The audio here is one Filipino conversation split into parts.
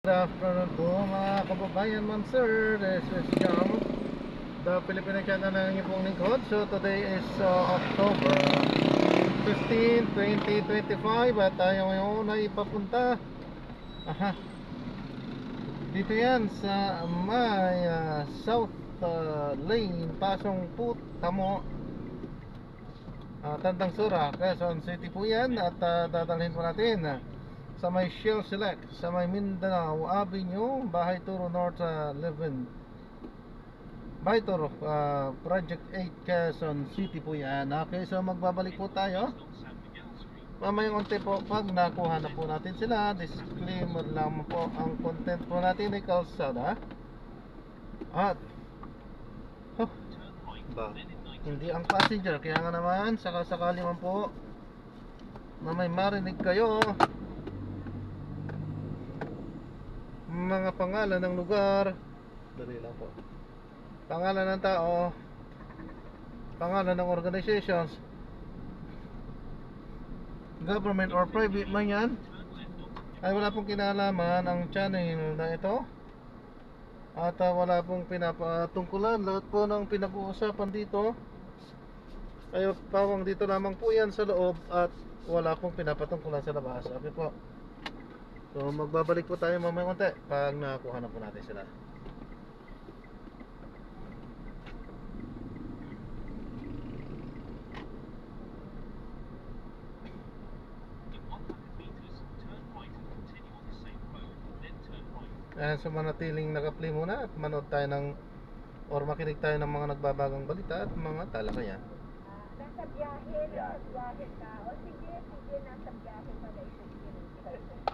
Good afternoon po mga kababayan, ma'am sir. This is Jam, the Filipino channel ng inyong pong lingkod. So today is October 15, 2025 at tayo ngayon ay papunta dito yan sa may South Lane, Pasong Put, Tamo, Tandang Sura, Quezon City po yan. At dadalhin po natin sa may Shell Select, sa may Mindanao Avenue, Bahay Turo North 11, Bahay Turo, Project 8, Quezon City po yan. Okay, so magbabalik po tayo mamayang konti po pag nakuha na po natin sila. Disclaimer lang po, ang content po natin ay kalsada at hindi ang passenger. Kaya nga naman, sakasakali man po na may marinig kayo mga pangalan ng lugar, dali lang po, pangalan ng tao, pangalan ng organizations, government or private man yan, ay wala pong kinalaman ang channel na ito. At wala pong pinapatungkulan. Lahat po ng pinag-uusapan dito ay pawang dito lamang po yan sa loob at wala pong pinapatungkulan sa labas. Okay po. So magbabalik po tayo mamaya konti pag nakuha na po natin sila. Ayan, so manatiling naka-play muna at manood tayo ng or makinig tayo ng mga nagbabagang balita at mga talakayan. Nasa biyahe ka. O sige, nasa biyahe pala isipin.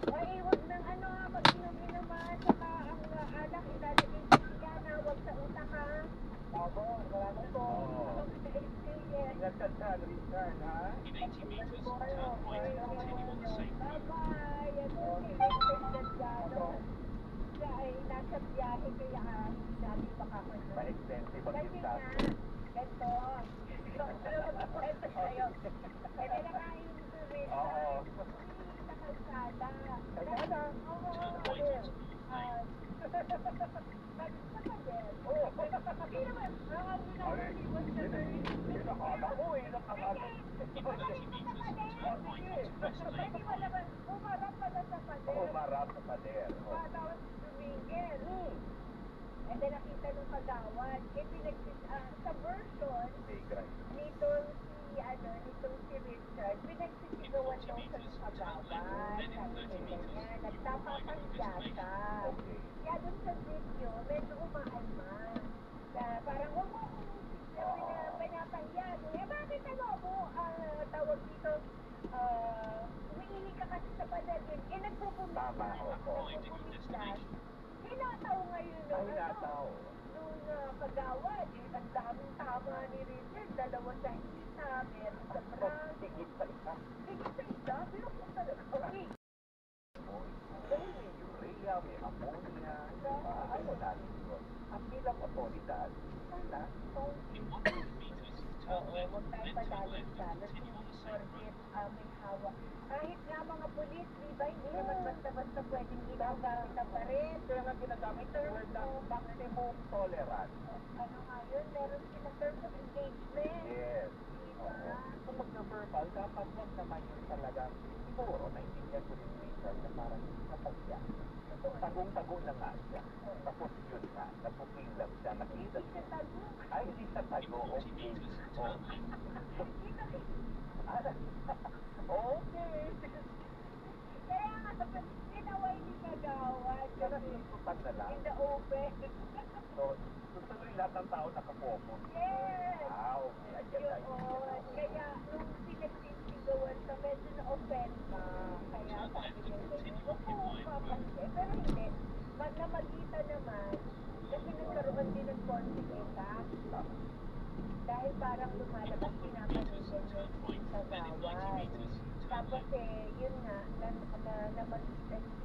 Ay, huwag nang pag inom-inuman, saka ang alak ilalagay sa sigana, huwag sa utak ha. Opo, maraming po. Ingat ka sa return ha. In 80 meters, turn right and continue on the same road. Bye-bye. Yan po, ay nasa biyahe kaya hindi natin makakontrol. Ma-expensive ang kasi nga, ganito. Magpakwento sa'yo. Kaya na nga yung tuwid na sa kalsada. Kalsada? Oo. Hindi naman. Nakakala ko nakakala. Pwede mo naman umarap pala sa pader. Umarap sa pader. Tapos tumingin. And then nakita nung kagawad. Sa version nitong si Richard, pinagsisigawan daw sa kagawad. Nagtapapangya siya. Kaya dun sa video, medyo umaalma. Parang huwag mo pinapangya. Bakit tawag dito, umiinig ka kasi sa pader. Nagpupulis na. Hinataw ngayon nung kagawad. Ang daming tama ni Richard. Dalawa sa isa, meron sa prank. Tigit sa isa. Tigit sa isa? Pero kung talaga, okay. May urea, may ammonia. Ano natin yun? Ang bilang otoridad, sana, huwag tayo padalit sa porket may hawak. Kahit nga mga pulis, di ba, hindi naman basta-basta pwedeng ginagamit ang pares. kaya nga ginagamit word ng maximum tolerance. Ano nga yun, meron silang terms of engagement. Yes. Diba? Kung mag-verbal, dapat wag naman yun talaga. Siguro, naintindihan ko din Richard na parang napagya. Tagong-tago na nga siya. Tapos yun nga, napuking lang siya. Nakita Hindi siya tago. ay, hindi siya tago. Okay. Okay. Kaya nga, inaway ni kagawad. Kaya nasusutan na lang. In the open. So, tutuloy lahat ng tao nakafocus. Yes! Okay. I get that. Yun. Kaya, nung pinagsisigawan ka, medyo na-offend ka. Kaya sabi niya ganyan, huwag mo papansin. Pero hindi. Namagitan naman, kasi nagkaroon din ng consequence. Dahil parang lumalabas pinapanigan yung kagawad. Tapos yun nga, namagitan si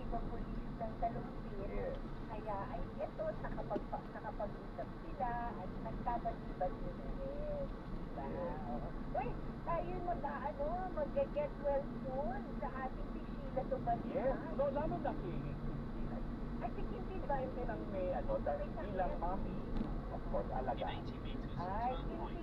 ibang pulis ng talumpit. Yes. Kaya ay ito, nakapag-usap sila at nagkabaliban yun rin. Diba? Uy, tayo mag-get well soon sa ating si Sheila Tubalina. Yes. No, lalo na kay I think hindi ba Hindi lang may dahil bilang mami, of course, alaga. Ay, hindi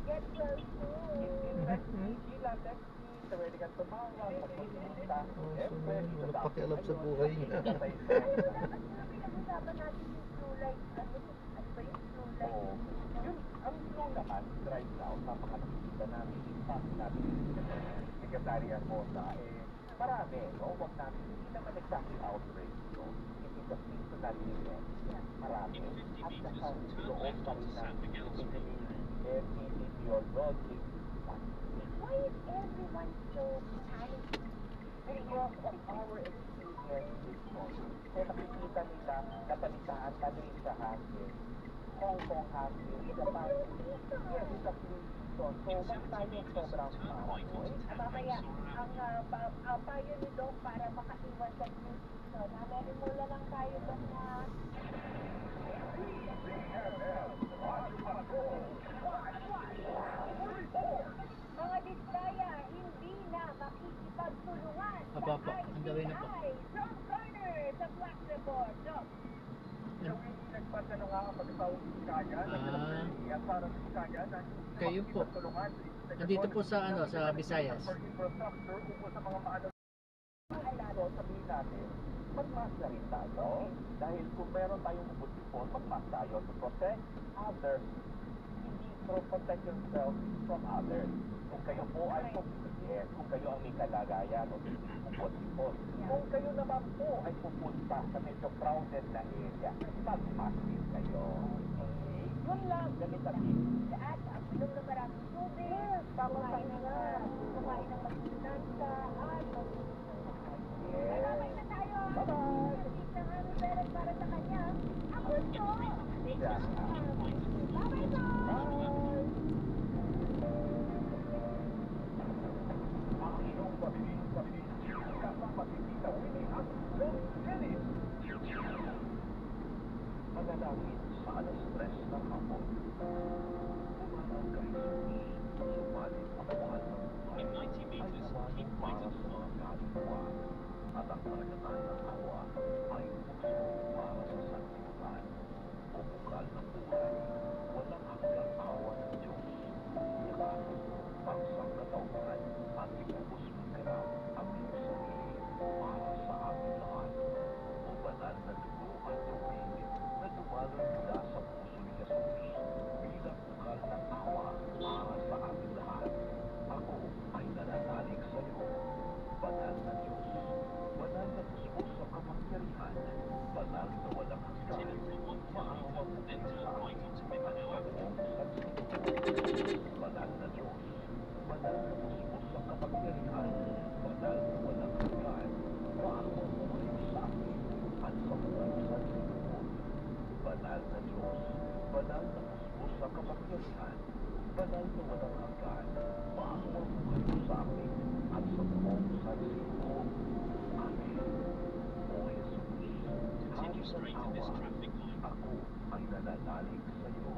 get well soon. Hindi lang Lexi, pwede kang tumawag, magpapilita. Oh, so yun, wala pakialam sa buhay niya. Ay, dapat nga pinag-usapan natin yung blue light. Ano ba yung blue light? Oo. Yun, ang flow naman, right now, napakakita namin, impact natin yung Secretary Hermosa, marami, no? Huwag natin, hindi naman exactly outrage, no? It is a seasonal event, marami. At saka, loob pa rin ng epidemiologic. Why is everyone so panicking? Because of our experience this morning, kung nakikita nila, nabalitaan pa rin sa hangin, Hong Kong hangin, Japan, yes, it's a flu season. So, wag tayong sobrang paranoid. Mamaya, ang payo ni Doc para makaiwas sa flu season. Meron lang tayo doon na mga Bisaya, hindi na makikipagtulungan Apa, ang gawin na po. From corner sa Black Report. Doc. Nagpatanong nga ang pagkatawag sa kanya, nagkaroon para sa kanya na Kayo po. Nandito po sa sa Visayas. for infrastructure ukol sa mga paano so, sabihin natin, mag-mask na rin tayo. Dahil kung meron tayong bubutipon, mag-mask tayo to protect others. Hindi to protect yourself from others. Kung kayo po ay yes, kung kayo ang may kalagayan o bubutipon. Kung kayo naman po ay pupunta sa medyo crowded na area, mag-mask din kayo. Okay? Yun lang, ganit ang At ang bilog na maraming tubig, kumain ng magsinansa, at Bye-bye na tayo. Bye-bye. Isang ano pera para sa kanya. Ako to. Yeah. Bye-bye na. Ang iyong pabili, kasama pagkikita Winnie at John Dennis. Manalangin sa alas-stress ng hapon. Umanang kay Jesus, sumalit ang mahal ng buhay. Ay nawanin para sa mga kaluluwa. At ang karagatan ng awa ay bukso para sa sanlibutan. O bukal ng buhay, walang hanggang awa ng Diyos. Yakapin ang sangkatauhan at ikubos magkarap ang iyong sarili para sa amin lahat. O banal na dugo at tubig na dumaloy mula sa puso ni Jesus bilang bukal ng awa para sa amin lahat. Ako ay nananalig sa iyo, banal na Diyos, banal na kusbos sa kapangyarihan, banal na walang hanggan, maawa mo kayo sa akin, at pagmong sansinuhan. Banal na Diyos, banal na kusbos sa kapangyarihan, banal na walang hanggan, maawa mo kayo sa akin, at pagmong sansinuhan. Banal na Diyos, banal na kusbos sa kapangyarihan, banal na walang hanggan, maawa mo kayo sa akin, at sa buong sansinuhan. Amen. O Jesus, Hari ng awa, ako ay nananalig sa iyo.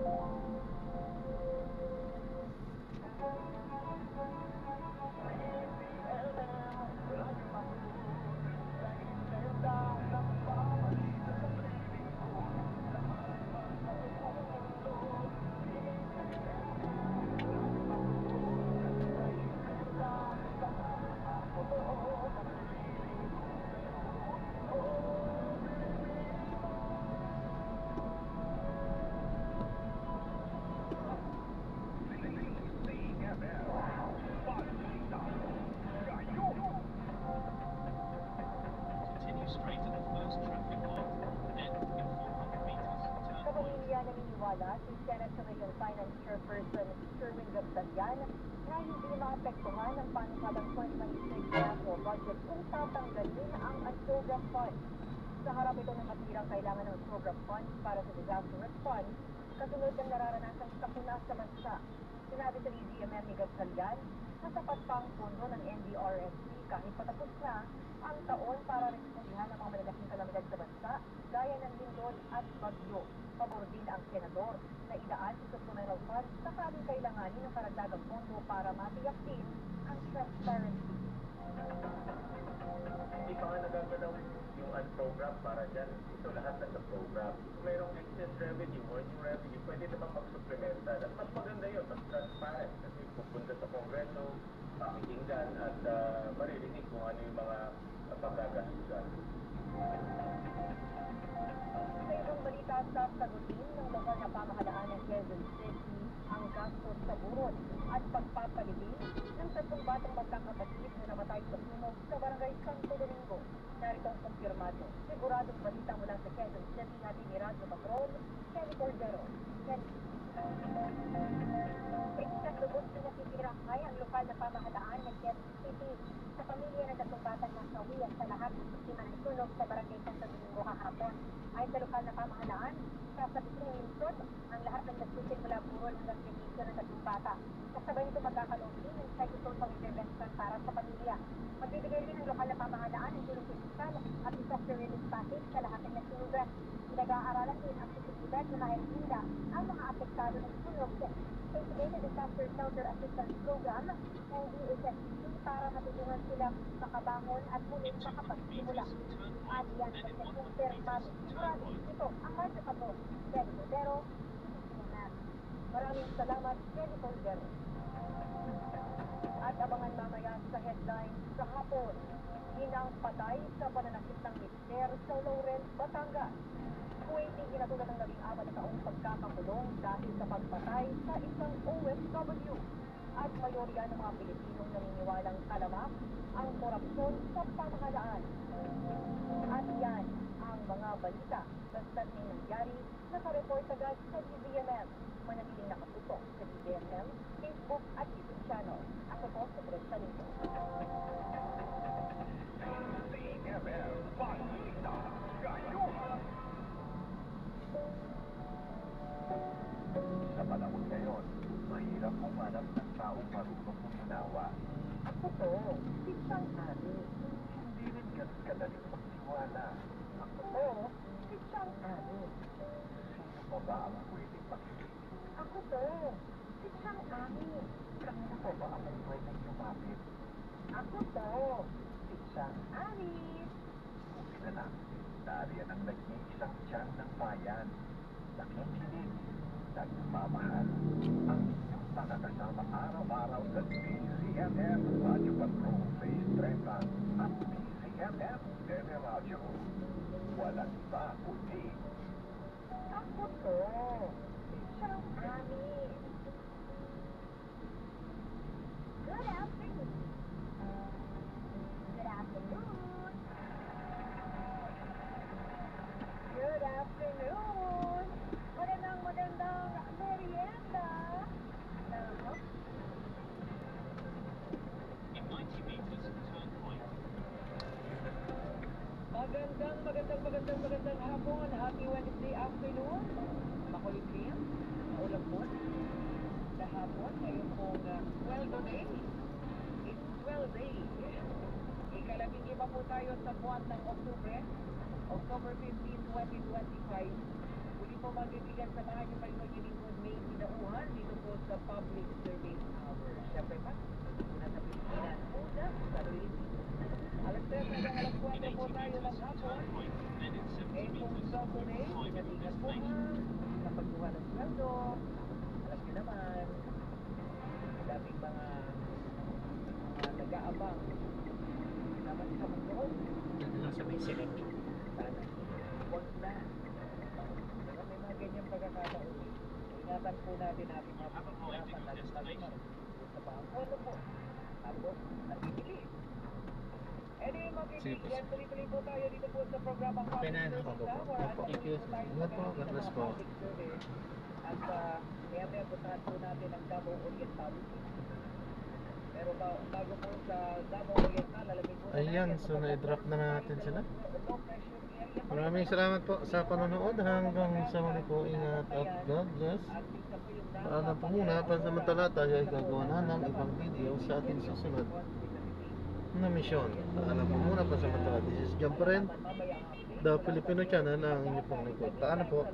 Kapamilya naniniwala si Senate Commission Finance Chairperson Sherwin Gabsalian na hindi maapektuhan ang panukalang 2026 national budget kung tatanggalin ang Ansoga Fund. Sa harap ito ng katirang kailangan ng Ansoga Fund para sa disaster response, kasunod ng nararanasang sakuna sa bansa. Sinabi sa DZMM ni Gabsalian na sapat pa ang pondo ng NDRSP kahit patapos na ang taon para respondihan ang mga malalaking kalamidad sa bansa gaya ng lindol at bagyo. Pabor din ang senador na idaan sa supplemental funds sakaling kailanganin ng karagdagang pondo para matiyak din ang transparency. Hindi pa nga nagagalaw yung lahat program para dyan. Ito lahat nasa program. Kung mayroong excess revenue or new revenue, pwede naman mag-supplementa. At mas maganda yun, mas transparent. Kasi pupunta sa Kongreso, pakikinggan at maririnig kung ano yung mga pagkagastusan. Sa ibang balita, sa sagutin ng lokal na pamahalaan ng Quezon City ang gastos sa burol at pagpapalibing ng 3 batang magkakapatid na namatay sa sunog sa barangay Santo Domingo. Narito ang kumpirmado. Siguradong balita mula sa Quezon City at ni Radyo Patrol, Kenny Cordero. Ikatubos na nasisirangay ang lokal na pamahalaan ng Quezon City sa pamilya ng 3 batang nasawian sa lahat ng biktima ng sunog sa barangay Santo Domingo kahapon. Ayon sa lokal na pamahalaan, sasabitin ng lungsod ang lahat ng nagsisil mula burol hanggang servisyo ng 3 bata. Kasabay nito magkakaroon din ng psychosocial intervention para sa pamilya. Magbibigay din ng lokal na pamahalaan ng tulong pisikal at disaster relief package sa lahat ng nasunugan. Pinag-aaralan din ang posibilidad na mairinda ang mga apektado ng sunog sa Integrated Disaster Shelter Assistance Program ng DHSC para matulungan silang makabangon at muling makapagsimula. At yan ang nagkumpirmado. Sigurado ito ang Radyo Patrol, Kenny Cordero, CNN. Maraming salamat, Kenny Cordero. At abangan mamaya sa headlines sa hapon. Inang patay sa pananakit ng mister sa Lawrence, Batangas. Kuwaiting ginatulad ng 14 na taong pagkakakulong dahil sa pagpatay sa isang OFW. At mayorya ng mga Pilipinong naniniwalang talamak ang korupsyon sa pamahalaan. At yan ang mga balita basta't may nangyari, nakareport agad sa DZMM. Manatiling nakatutok sa DZMM, Facebook at YouTube channel. Ako po sa Teresa Lito. DZMM, balita ngayon. Sa panahon ngayon, mahirap humanap ng taong marunong umunawa. Ako to, si Chang Ani. Hindi rin ganun kadaling magtiwala. Ako to, si Chang Ani. Sino pa ba ang pwedeng makinig? Ako to, si Chang Ani. Kanino pa ba ang pwedeng lumapit? Ako to, si Chang Ani. Buti na lang, nariyan ang nag-iisang tiyan ng bayan. Nakikinig, nagmamahal. Ang inyong makakasama araw-araw sa DZMM Radyo Patrol Phase 30 at DZMM Teleradyo. Walang iba kundi Ako to, si Chang Ani. Good afternoon. Good afternoon. Good afternoon. Magandang merienda. Magandang hapon. Happy Wednesday afternoon. Makulit rin. Maulang po. Kahapon, ngayon pong 12 day. It's 12 day. Ikalabing-5 po tayo sa buwan ng Oktubre. October 15, 2025. Uli po magbibigyan sa mga nyo kayo maglilingkod may ginauhan dito po sa Public Service Hour. Siyempre pa, una sa Pilipinas, una sa Pilipinas. Alas 3 hanggang alas 4 po tayo ng hapon. Eh kung sweldo na ingat po ha, sa pagkuha ng sweldo. Alam nyo naman, daming mga nag-aabang. Naman sa mga loob. Lang sa may select. Sana, huwag na. Pero may mga ganyang pagkakataon. Ingatan po natin ating mga pagkakarapan lalo sa pangkulo po. Tapos, nabibili. Anyway, mga kaibigan, tuloy-tuloy po tayo dito po sa programang Okay na, Public opo, Service opo. Hour. At Opo. tuloy po tayo Ingat po, sa God bless mga po. public service. At maya-maya puntahan po natin ang Davao Oriental. Pero bago po sa Davao Oriental, alamin po Ayan, so na-drop na natin sila. Maraming salamat po sa panonood. Hanggang sa muli po, ingat at God bless. Paalam po muna, pansamantala tayo ay gagawa na ng ibang video sa ating susunod na misyon. Paalam po muna, pansamantala. This is John pa rin, The Filipino Channel, ang inyong pong lingkod. Paalam po.